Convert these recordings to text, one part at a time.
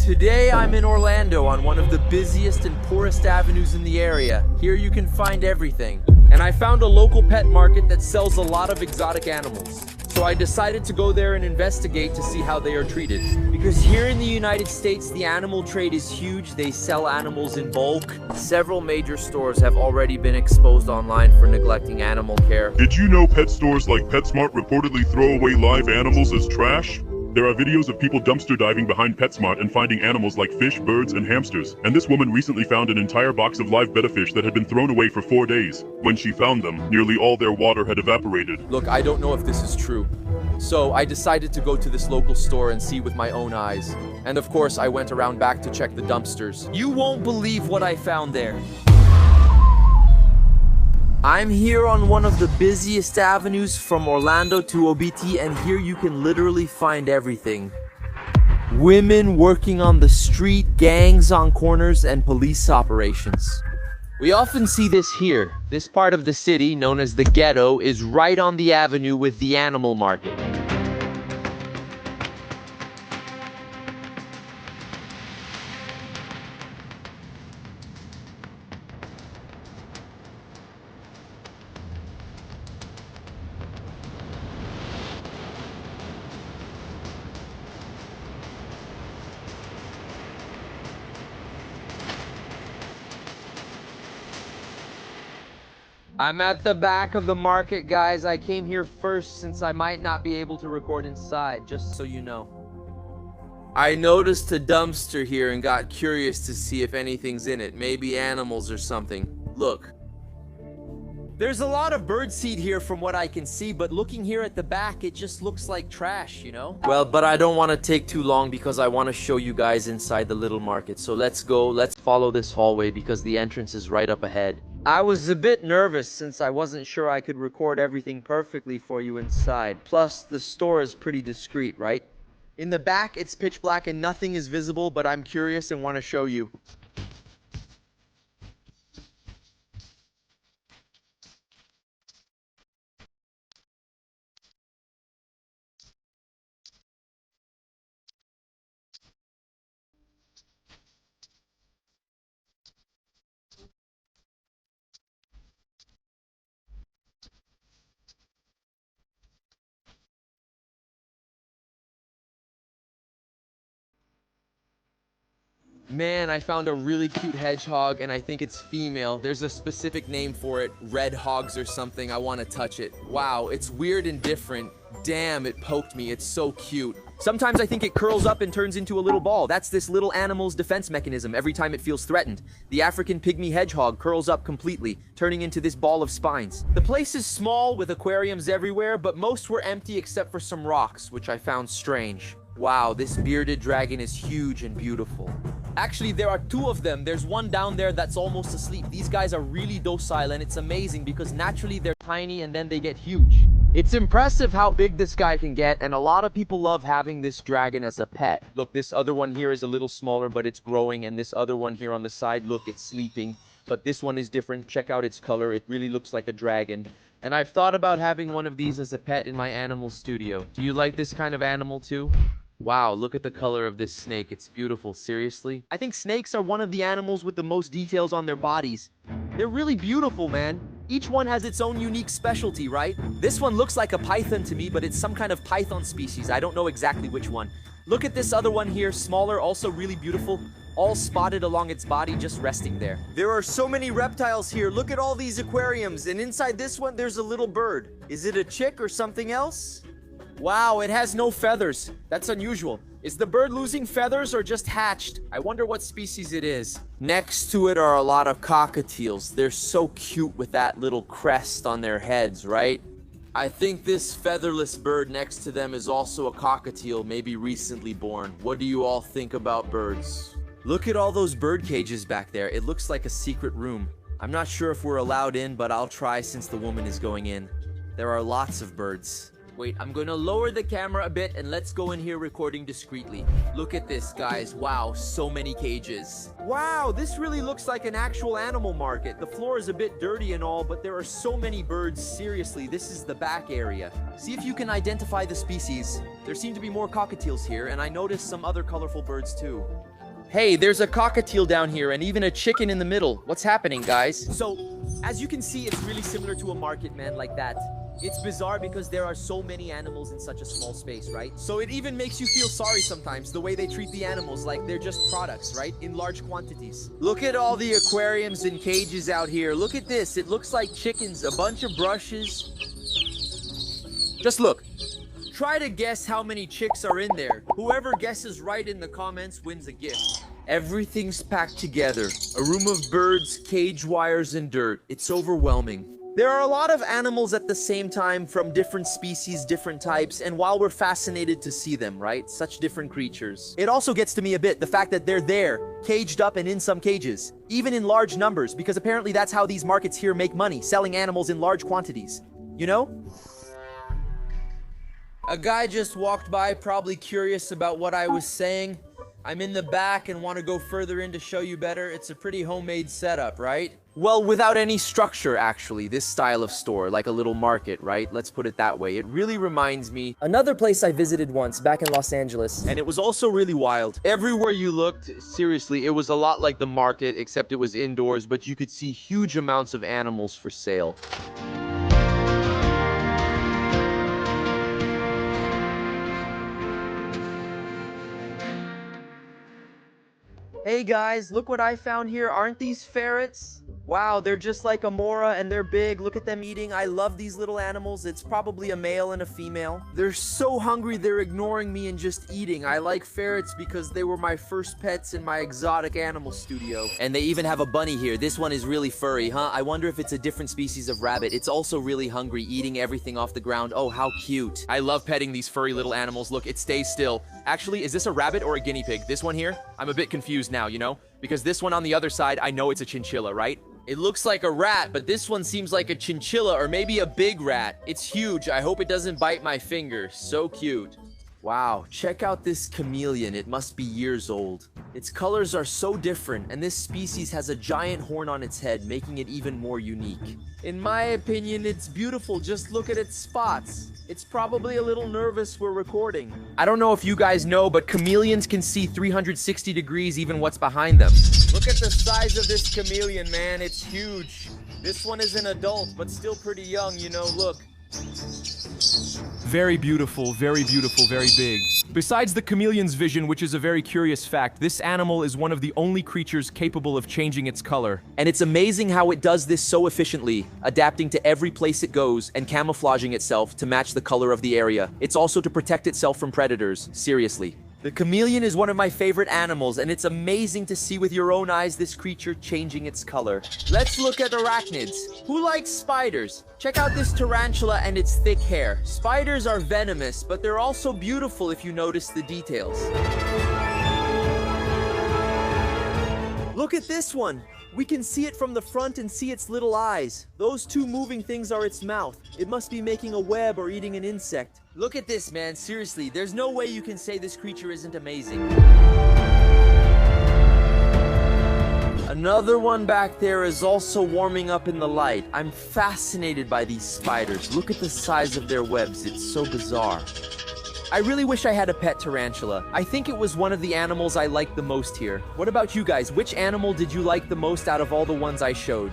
Today I'm in Orlando on one of the busiest and poorest avenues in the area. Here you can find everything. And I found a local pet market that sells a lot of exotic animals. So I decided to go there and investigate to see how they are treated. Because here in the United States, the animal trade is huge. They sell animals in bulk. Several major stores have already been exposed online for neglecting animal care. Did you know pet stores like PetSmart reportedly throw away live animals as trash? There are videos of people dumpster diving behind PetSmart and finding animals like fish, birds, and hamsters. And this woman recently found an entire box of live betta fish that had been thrown away for 4 days. When she found them, nearly all their water had evaporated. Look, I don't know if this is true. So I decided to go to this local store and see with my own eyes. And of course, I went around back to check the dumpsters. You won't believe what I found there. I'm here on one of the busiest avenues from Orlando to OBT, and here you can literally find everything. Women working on the street, gangs on corners, and police operations. We often see this here. This part of the city, known as the ghetto, is right on the avenue with the animal market. I'm at the back of the market, guys. I came here first since I might not be able to record inside, just so you know. I noticed a dumpster here and got curious to see if anything's in it. Maybe animals or something. Look. There's a lot of birdseed here from what I can see, but looking here at the back, it just looks like trash, you know? Well, but I don't want to take too long because I want to show you guys inside the little market. So let's go, let's follow this hallway because the entrance is right up ahead. I was a bit nervous since I wasn't sure I could record everything perfectly for you inside. Plus, the store is pretty discreet, right? In the back, it's pitch black and nothing is visible, but I'm curious and want to show you. Man, I found a really cute hedgehog, and I think it's female. There's a specific name for it, red hogs or something. I want to touch it. Wow, it's weird and different. Damn, it poked me. It's so cute. Sometimes I think it curls up and turns into a little ball. That's this little animal's defense mechanism every time it feels threatened. The African pygmy hedgehog curls up completely, turning into this ball of spines. The place is small with aquariums everywhere, but most were empty except for some rocks, which I found strange. Wow, this bearded dragon is huge and beautiful. Actually, there are two of them. There's one down there that's almost asleep. These guys are really docile, and it's amazing because naturally they're tiny and then they get huge. It's impressive how big this guy can get, and a lot of people love having this dragon as a pet. Look, this other one here is a little smaller, but it's growing, and this other one here on the side, look, it's sleeping. But this one is different. Check out its color. It really looks like a dragon. And I've thought about having one of these as a pet in my animal studio. Do you like this kind of animal too? Wow, look at the color of this snake. It's beautiful. Seriously? I think snakes are one of the animals with the most details on their bodies. They're really beautiful, man. Each one has its own unique specialty, right? This one looks like a python to me, but it's some kind of python species. I don't know exactly which one. Look at this other one here, smaller, also really beautiful. All spotted along its body, just resting there. There are so many reptiles here. Look at all these aquariums, and inside this one, there's a little bird. Is it a chick or something else? Wow, it has no feathers. That's unusual. Is the bird losing feathers or just hatched? I wonder what species it is. Next to it are a lot of cockatiels. They're so cute with that little crest on their heads, right? I think this featherless bird next to them is also a cockatiel, maybe recently born. What do you all think about birds? Look at all those bird cages back there. It looks like a secret room. I'm not sure if we're allowed in, but I'll try since the woman is going in. There are lots of birds. Wait, I'm gonna lower the camera a bit and let's go in here recording discreetly. Look at this, guys. Wow, so many cages. Wow, this really looks like an actual animal market. The floor is a bit dirty and all, but there are so many birds. Seriously, this is the back area. See if you can identify the species. There seem to be more cockatiels here, and I noticed some other colorful birds too. Hey, there's a cockatiel down here and even a chicken in the middle. What's happening, guys? So, as you can see, it's really similar to a market, man, like that. It's bizarre because there are so many animals in such a small space, right? So it even makes you feel sorry sometimes, the way they treat the animals like they're just products, right? In large quantities. Look at all the aquariums and cages out here. Look at this. It looks like chickens, a bunch of brushes. Just look. Try to guess how many chicks are in there. Whoever guesses right in the comments wins a gift. Everything's packed together. A room of birds, cage wires, and dirt. It's overwhelming. There are a lot of animals at the same time from different species, different types, and while we're fascinated to see them, right? Such different creatures. It also gets to me a bit, the fact that they're there, caged up and in some cages, even in large numbers, because apparently that's how these markets here make money, selling animals in large quantities. You know? A guy just walked by, probably curious about what I was saying. I'm in the back and want to go further in to show you better. It's a pretty homemade setup, right? Well, without any structure, actually, this style of store, like a little market, right? Let's put it that way. It really reminds me Another place I visited once, back in Los Angeles. and it was also really wild. Everywhere you looked, seriously, it was a lot like the market, except it was indoors, but you could see huge amounts of animals for sale. Hey guys, look what I found here. Aren't these ferrets? Wow, they're just like a mora and they're big. Look at them eating. I love these little animals. It's probably a male and a female. They're so hungry they're ignoring me and just eating. I like ferrets because they were my first pets in my exotic animal studio. And they even have a bunny here. This one is really furry, huh? I wonder if it's a different species of rabbit. It's also really hungry, eating everything off the ground. Oh, how cute. I love petting these furry little animals. Look, it stays still. Actually, is this a rabbit or a guinea pig? This one here? I'm a bit confused now, you know? Because this one on the other side, I know it's a chinchilla, right? It looks like a rat, but this one seems like a chinchilla or maybe a big rat. It's huge. I hope it doesn't bite my finger. So cute. Wow, check out this chameleon. It must be years old. Its colors are so different, and this species has a giant horn on its head, making it even more unique. In my opinion, it's beautiful. Just look at its spots. It's probably a little nervous we're recording. I don't know if you guys know, but chameleons can see 360 degrees even what's behind them. Look at the size of this chameleon, man. It's huge. This one is an adult, but still pretty young, you know, look. Very beautiful, very big. Besides the chameleon's vision, which is a very curious fact, this animal is one of the only creatures capable of changing its color. And it's amazing how it does this so efficiently, adapting to every place it goes and camouflaging itself to match the color of the area. It's also to protect itself from predators, seriously. The chameleon is one of my favorite animals, and it's amazing to see with your own eyes this creature changing its color. Let's look at arachnids. Who likes spiders? Check out this tarantula and its thick hair. Spiders are venomous, but they're also beautiful if you notice the details. Look at this one. We can see it from the front and see its little eyes. Those two moving things are its mouth. It must be making a web or eating an insect. Look at this, man. Seriously, there's no way you can say this creature isn't amazing. Another one back there is also warming up in the light. I'm fascinated by these spiders. Look at the size of their webs. It's so bizarre. I really wish I had a pet tarantula. I think it was one of the animals I liked the most here. What about you guys? Which animal did you like the most out of all the ones I showed?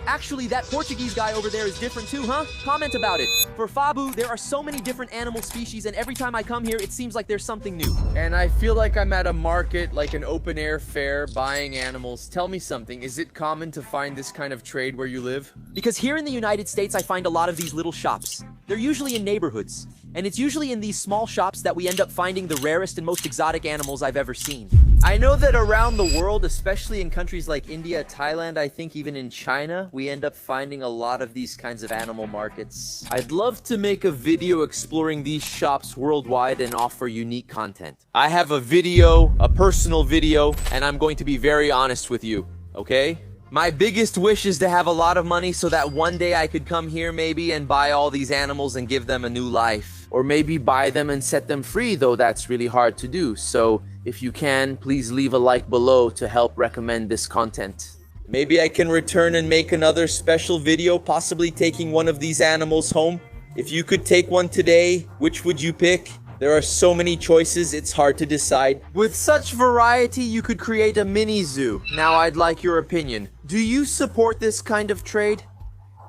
Actually, that Portuguese guy over there is different too, huh? Comment about it. For Fabu, there are so many different animal species, and every time I come here, it seems like there's something new. And I feel like I'm at a market, like an open-air fair, buying animals. Tell me something, is it common to find this kind of trade where you live? Because here in the United States, I find a lot of these little shops. They're usually in neighborhoods. And it's usually in these small shops that we end up finding the rarest and most exotic animals I've ever seen. I know that around the world, especially in countries like India, Thailand, I think even in China, we end up finding a lot of these kinds of animal markets. I'd love to make a video exploring these shops worldwide and offer unique content. I have a video, a personal video, and I'm going to be very honest with you, okay? My biggest wish is to have a lot of money so that one day I could come here maybe and buy all these animals and give them a new life. Or maybe buy them and set them free, though that's really hard to do. So if you can, please leave a like below to help recommend this content. Maybe I can return and make another special video, possibly taking one of these animals home. If you could take one today, which would you pick? There are so many choices, it's hard to decide. With such variety, you could create a mini zoo. Now I'd like your opinion. Do you support this kind of trade?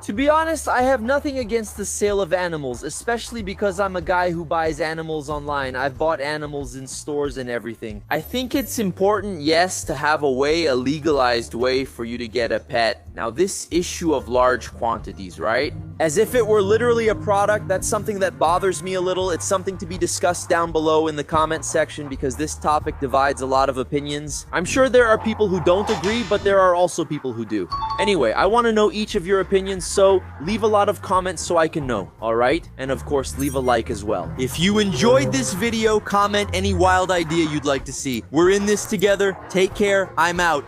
To be honest, I have nothing against the sale of animals, especially because I'm a guy who buys animals online. I've bought animals in stores and everything. I think it's important, yes, to have a legalized way for you to get a pet. Now, this issue of large quantities, right? As if it were literally a product, that's something that bothers me a little. It's something to be discussed down below in the comment section because this topic divides a lot of opinions. I'm sure there are people who don't agree, but there are also people who do. Anyway, I want to know each of your opinions, so leave a lot of comments so I can know, alright? And of course, leave a like as well. If you enjoyed this video, comment any wild idea you'd like to see. We're in this together. Take care. I'm out.